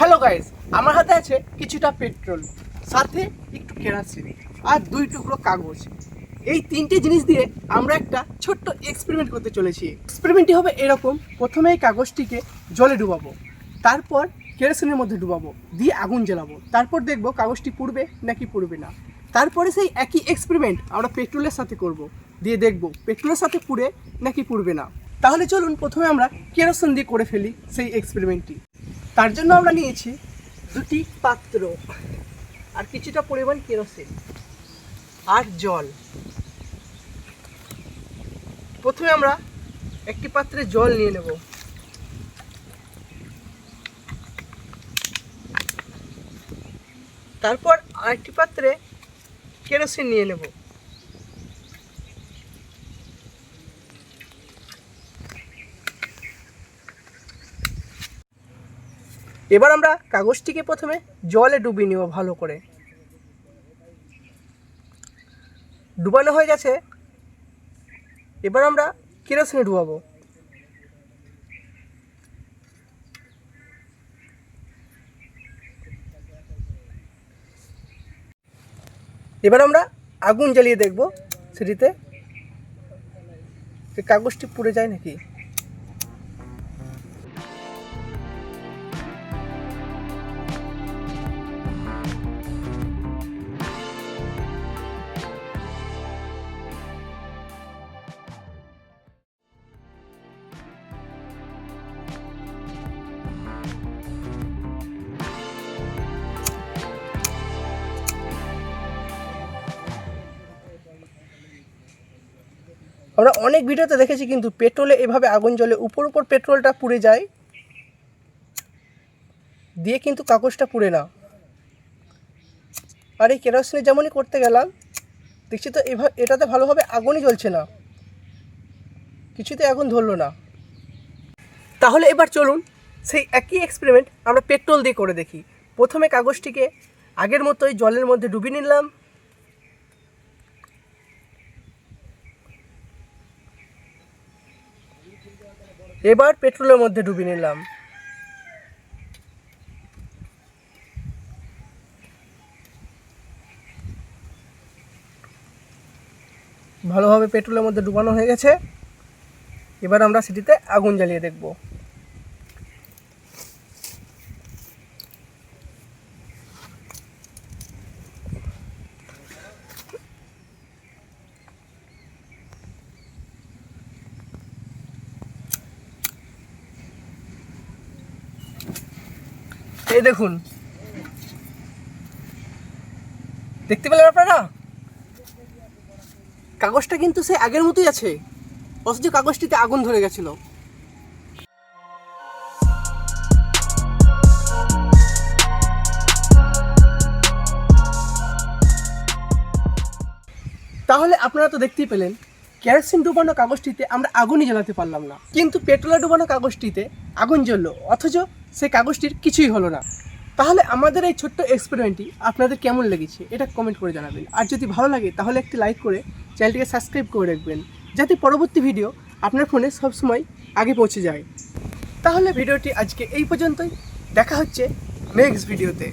Hello guys, আমার হাতে আছে কিছুটা পেট্রোল, সাথে একটু কেরোসিন আর 2 টুকরো কাগজ। এই 3টে জিনিস দিয়ে আমরা একটা ছোট্ট এক্সপেরিমেন্ট করতে চলেছি। এক্সপেরিমেন্টটি হবে এরকম: প্রথমে এই কাগজটিকে জলে ডুবাবো, তারপর কেরোসিনের মধ্যে ডুবাবো, দিয়ে আগুন জ্বালাবো, তারপর দেখবো কাগজটি পুড়বে নাকি পুড়বে না। তারপরে সেই একই এক্সপেরিমেন্ট আমরা পেট্রোলের সাথে করব, দিয়ে দেখবো পেট্রোলের সাথে পুড়ে নাকি পুড়বে না। তাহলে চলুন প্রথমে আমরা কেরোসিন দিয়ে করে ফেলি সেই এক্সপেরিমেন্টটি। তার জন্য আমরা নিয়েছি 2টি পাত্র আর কিছুটা পরিমাণ কেরোসিন আর জল। প্রথমে আমরা একটি পাত্রে জল নিয়ে নেব, তারপর আরেকটি পাত্রে কেরোসিন নিয়ে নেব, এবার আমরা কাগজটিকে প্রথমে জলে ডুবিয়ে নেব ভালো করে। ডুবানো হয়ে গেছে, এবার আমরা কেরোসিনে ডুবাবো। এবার আমরা আগুন জ্বালিয়ে দেখব সেটিতে কাগজটি পুড়ে যায় নাকি। আমরা অনেক ভিডিওতে দেখেছি কিন্তু পেট্রোলে এভাবে আগুন জ্বলে উপর উপর পেট্রোলটা পুড়ে যায়, দিয়ে কিন্তু কাগজটা পুড়ে না। আর এই কেরোসিনে যেমনই করতে গেলাম দেখছি তো এটাতে ভালোভাবে আগুনই জ্বলছে না, কিছুতে আগুন ধরলো না। তাহলে এবার চলুন সেই একই এক্সপেরিমেন্ট আমরা পেট্রোল দিয়ে করে দেখি। প্রথমে কাগজটিকে আগের মতোই জলের মধ্যে ডুবিয়ে নিলাম, এবার পেট্রোলের মধ্যে ডুবিয়ে নিলাম, ভালোভাবে পেট্রোলের মধ্যে ডুবানো হয়ে গেছে। এবার আমরা সেটিতে আগুন জ্বালিয়ে দেখব। এই দেখুন, দেখতে পেলেন আপনারা? কাগজটা কিন্তু সে আগের মতোই আছে, অথচ কাগজটিতে আগুন ধরে গেছিল। তাহলে আপনারা তো দেখতেই পেলেন, কেরোসিন ডুবানো কাগজটিতে আমরা আগুনই জ্বালাতে পারলাম না, কিন্তু পেট্রোলে ডুবানো কাগজটিতে আগুন জ্বললো, অথচ সেই কাগজটির কিছুই হলো না। তাহলে আমাদের এই ছোট্ট এক্সপেরিমেন্টটি আপনাদের কেমন লেগেছে এটা কমেন্ট করে জানাবেন। আর যদি ভালো লাগে তাহলে একটি লাইক করে চ্যানেলটিকে সাবস্ক্রাইব করে রাখবেন, যাতে পরবর্তী ভিডিও আপনার ফোনে সবসময় আগে পৌঁছে যায়। তাহলে ভিডিওটি আজকে এই পর্যন্তই, দেখা হচ্ছে নেক্সট ভিডিওতে।